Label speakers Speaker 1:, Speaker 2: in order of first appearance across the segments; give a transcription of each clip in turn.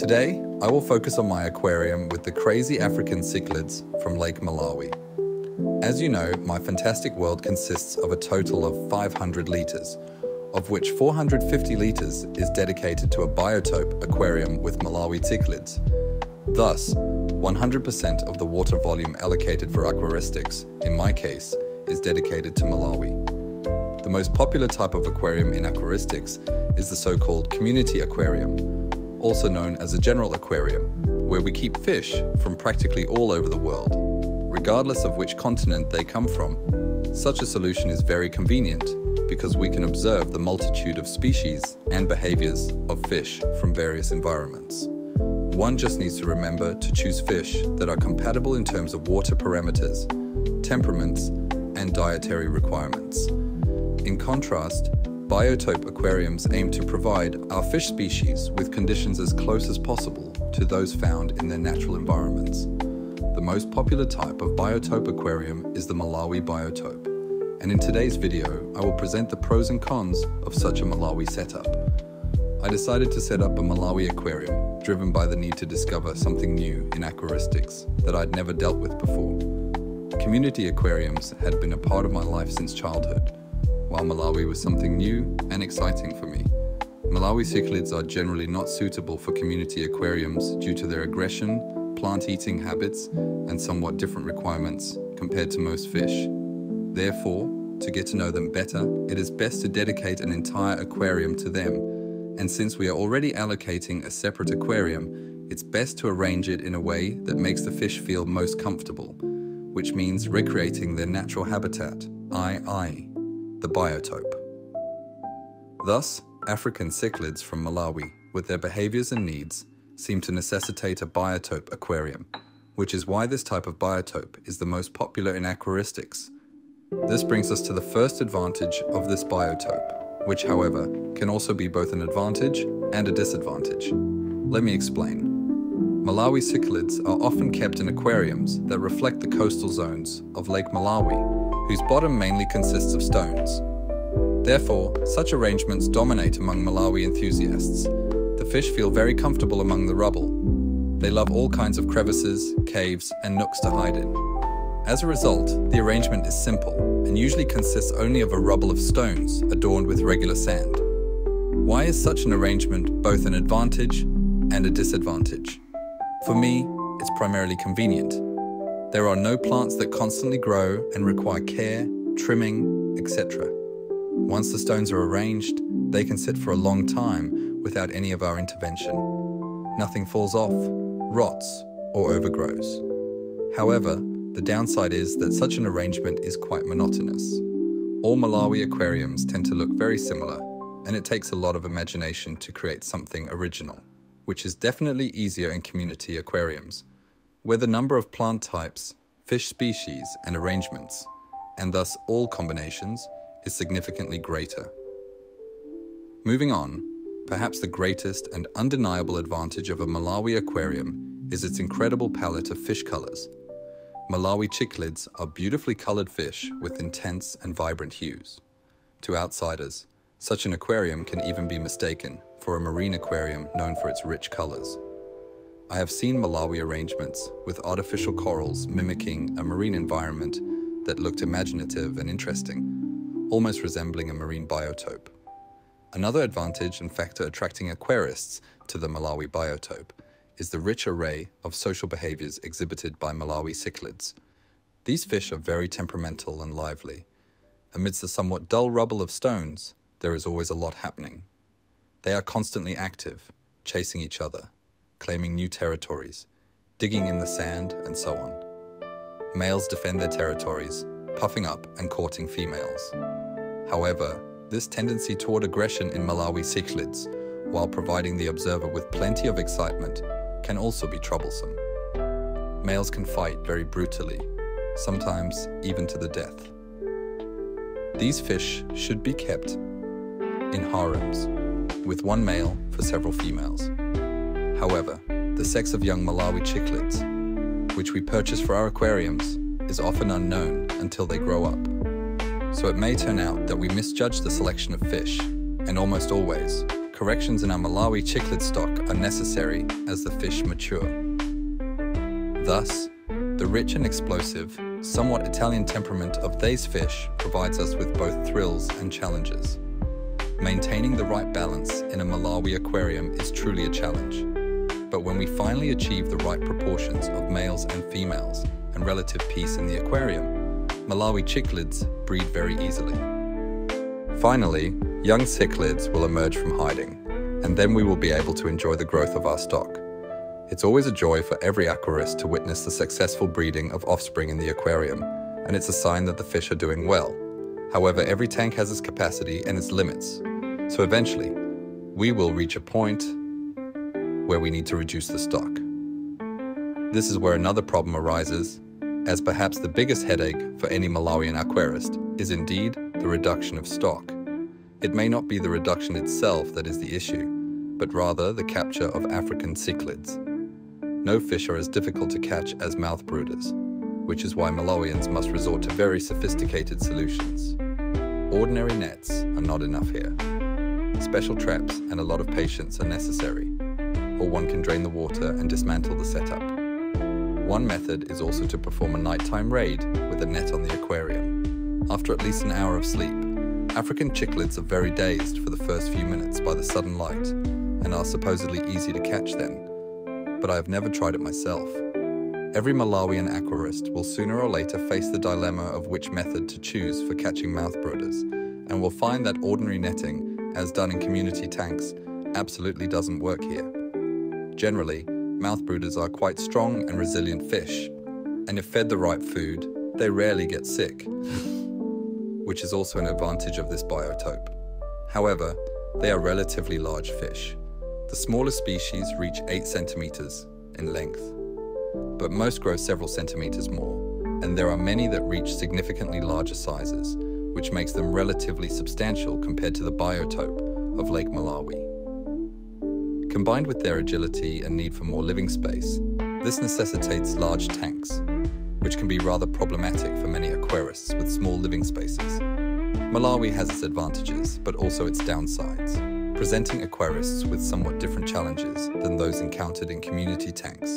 Speaker 1: Today, I will focus on my aquarium with the crazy African cichlids from Lake Malawi. As you know, my fantastic world consists of a total of 500 litres, of which 450 litres is dedicated to a biotope aquarium with Malawi cichlids. Thus, 100% of the water volume allocated for aquaristics, in my case, is dedicated to Malawi. The most popular type of aquarium in aquaristics is the so-called community aquarium, also known as a general aquarium, where we keep fish from practically all over the world, regardless of which continent they come from. Such a solution is very convenient because we can observe the multitude of species and behaviors of fish from various environments. One just needs to remember to choose fish that are compatible in terms of water parameters, temperaments, and dietary requirements. In contrast, biotope aquariums aim to provide our fish species with conditions as close as possible to those found in their natural environments. The most popular type of biotope aquarium is the Malawi biotope, and in today's video I will present the pros and cons of such a Malawi setup. I decided to set up a Malawi aquarium driven by the need to discover something new in aquaristics that I'd never dealt with before. Community aquariums had been a part of my life since childhood, while Malawi was something new and exciting for me. Malawi cichlids are generally not suitable for community aquariums due to their aggression, plant-eating habits, and somewhat different requirements compared to most fish. Therefore, to get to know them better, it is best to dedicate an entire aquarium to them. And since we are already allocating a separate aquarium, it's best to arrange it in a way that makes the fish feel most comfortable, which means recreating their natural habitat, i.e., the biotope. Thus, African cichlids from Malawi, with their behaviors and needs, seem to necessitate a biotope aquarium, which is why this type of biotope is the most popular in aquaristics. This brings us to the first advantage of this biotope, which, however, can also be both an advantage and a disadvantage. Let me explain. Malawi cichlids are often kept in aquariums that reflect the coastal zones of Lake Malawi, whose bottom mainly consists of stones. Therefore, such arrangements dominate among Malawi enthusiasts. The fish feel very comfortable among the rubble. They love all kinds of crevices, caves, and nooks to hide in. As a result, the arrangement is simple and usually consists only of a rubble of stones adorned with regular sand. Why is such an arrangement both an advantage and a disadvantage? For me, it's primarily convenient. There are no plants that constantly grow and require care, trimming, etc. Once the stones are arranged, they can sit for a long time without any of our intervention. Nothing falls off, rots, or overgrows. However, the downside is that such an arrangement is quite monotonous. All Malawi aquariums tend to look very similar, and it takes a lot of imagination to create something original, which is definitely easier in community aquariums, where the number of plant types, fish species, and arrangements, and thus all combinations, is significantly greater. Moving on, perhaps the greatest and undeniable advantage of a Malawi aquarium is its incredible palette of fish colors. Malawi cichlids are beautifully colored fish with intense and vibrant hues. To outsiders, such an aquarium can even be mistaken for a marine aquarium known for its rich colors. I have seen Malawi arrangements with artificial corals mimicking a marine environment that looked imaginative and interesting, almost resembling a marine biotope. Another advantage and factor attracting aquarists to the Malawi biotope is the rich array of social behaviors exhibited by Malawi cichlids. These fish are very temperamental and lively. Amidst the somewhat dull rubble of stones, there is always a lot happening. They are constantly active, chasing each other, claiming new territories, digging in the sand, and so on. Males defend their territories, puffing up and courting females. However, this tendency toward aggression in Malawi cichlids, while providing the observer with plenty of excitement, can also be troublesome. Males can fight very brutally, sometimes even to the death. These fish should be kept in harems, with one male for several females. However, the sex of young Malawi cichlids, which we purchase for our aquariums, is often unknown until they grow up. So it may turn out that we misjudge the selection of fish, and almost always corrections in our Malawi cichlid stock are necessary as the fish mature. Thus, the rich and explosive, somewhat Italian temperament of these fish provides us with both thrills and challenges. Maintaining the right balance in a Malawi aquarium is truly a challenge, but when we finally achieve the right proportions of males and females and relative peace in the aquarium, Malawi cichlids breed very easily. Finally, young cichlids will emerge from hiding, and then we will be able to enjoy the growth of our stock. It's always a joy for every aquarist to witness the successful breeding of offspring in the aquarium, and it's a sign that the fish are doing well. However, every tank has its capacity and its limits, so eventually, we will reach a point where we need to reduce the stock. This is where another problem arises, as perhaps the biggest headache for any Malawian aquarist is indeed the reduction of stock. It may not be the reduction itself that is the issue, but rather the capture of African cichlids. No fish are as difficult to catch as mouth brooders, which is why Malawians must resort to very sophisticated solutions. Ordinary nets are not enough here. Special traps and a lot of patience are necessary, or one can drain the water and dismantle the setup. One method is also to perform a nighttime raid with a net on the aquarium. After at least an hour of sleep, African cichlids are very dazed for the first few minutes by the sudden light and are supposedly easy to catch then, but I have never tried it myself. Every Malawian aquarist will sooner or later face the dilemma of which method to choose for catching mouth brooders, and will find that ordinary netting, as done in community tanks, absolutely doesn't work here. Generally, mouth brooders are quite strong and resilient fish, and if fed the right food, they rarely get sick, which is also an advantage of this biotope. However, they are relatively large fish. The smallest species reach 8 centimeters in length, but most grow several centimeters more, and there are many that reach significantly larger sizes, which makes them relatively substantial compared to the biotope of Lake Malawi. Combined with their agility and need for more living space, this necessitates large tanks, which can be rather problematic for many aquarists with small living spaces. Malawi has its advantages, but also its downsides, presenting aquarists with somewhat different challenges than those encountered in community tanks.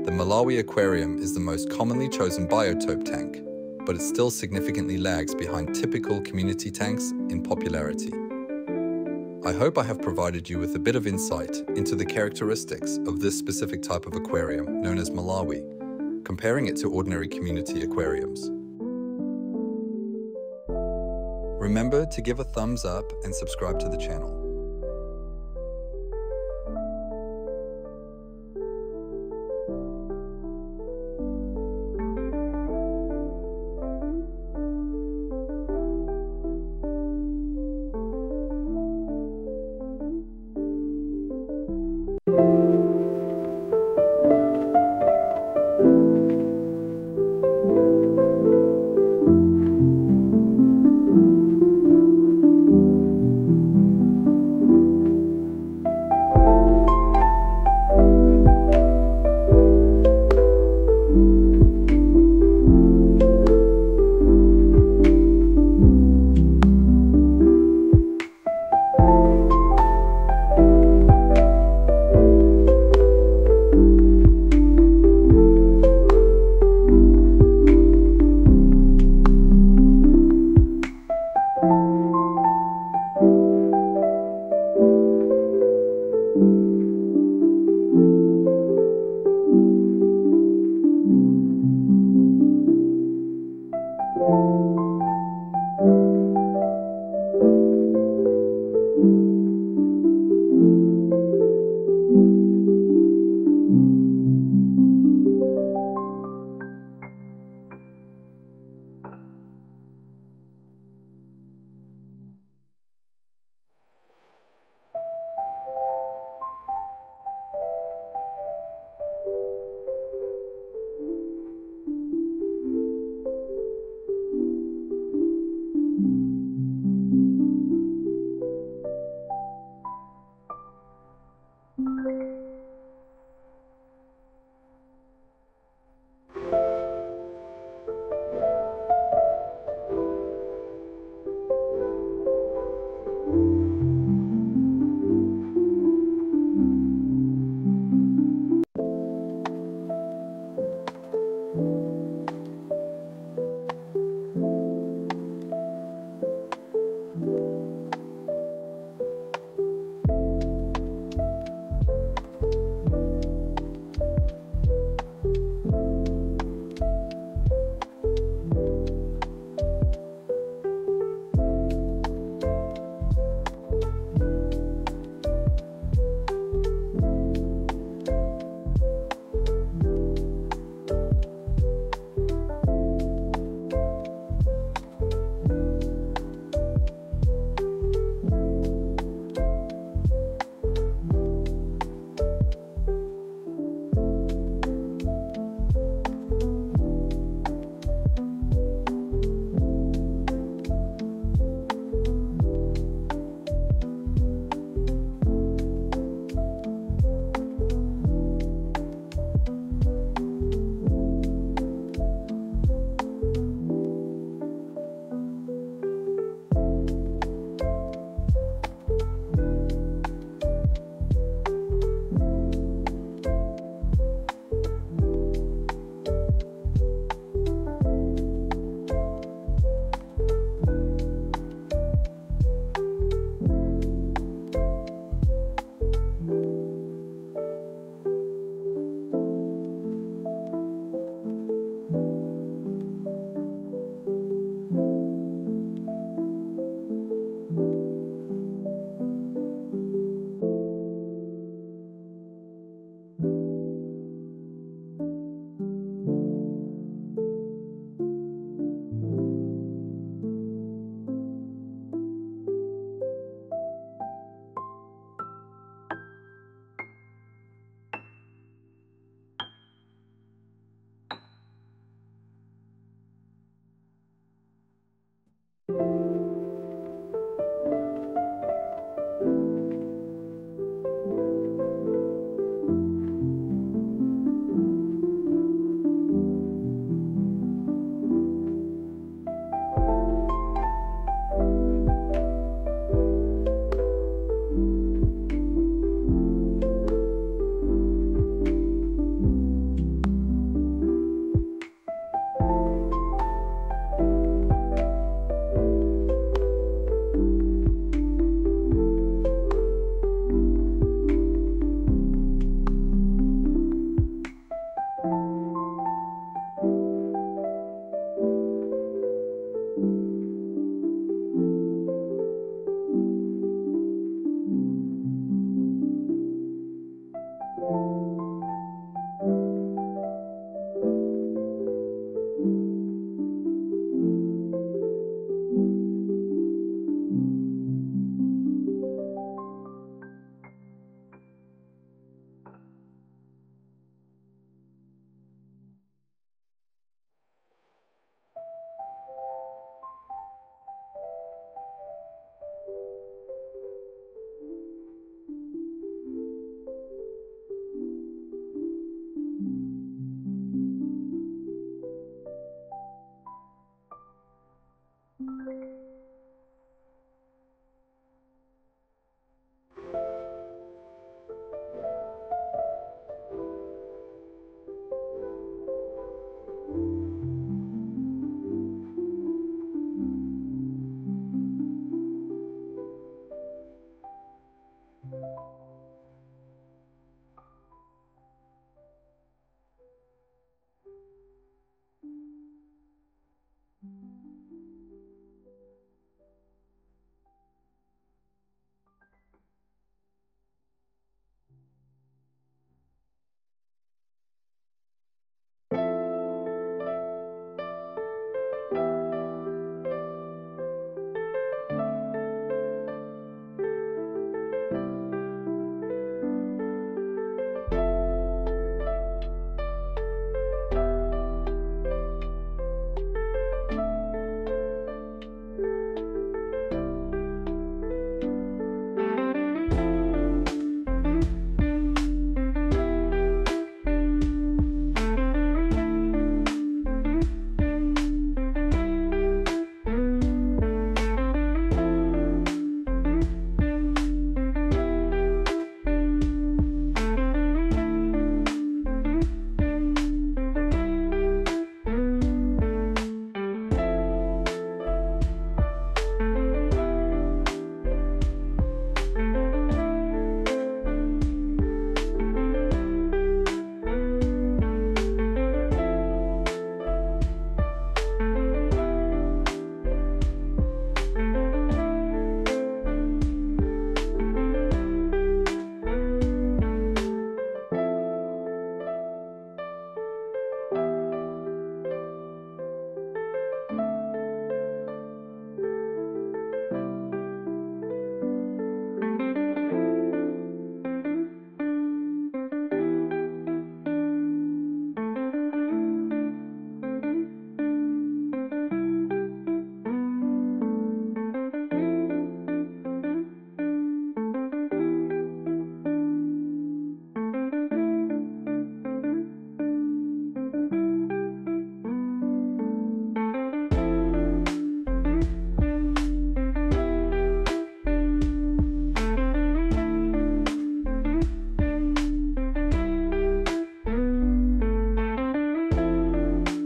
Speaker 1: The Malawi aquarium is the most commonly chosen biotope tank, but it still significantly lags behind typical community tanks in popularity. I hope I have provided you with a bit of insight into the characteristics of this specific type of aquarium known as Malawi, comparing it to ordinary community aquariums. Remember to give a thumbs up and subscribe to the channel.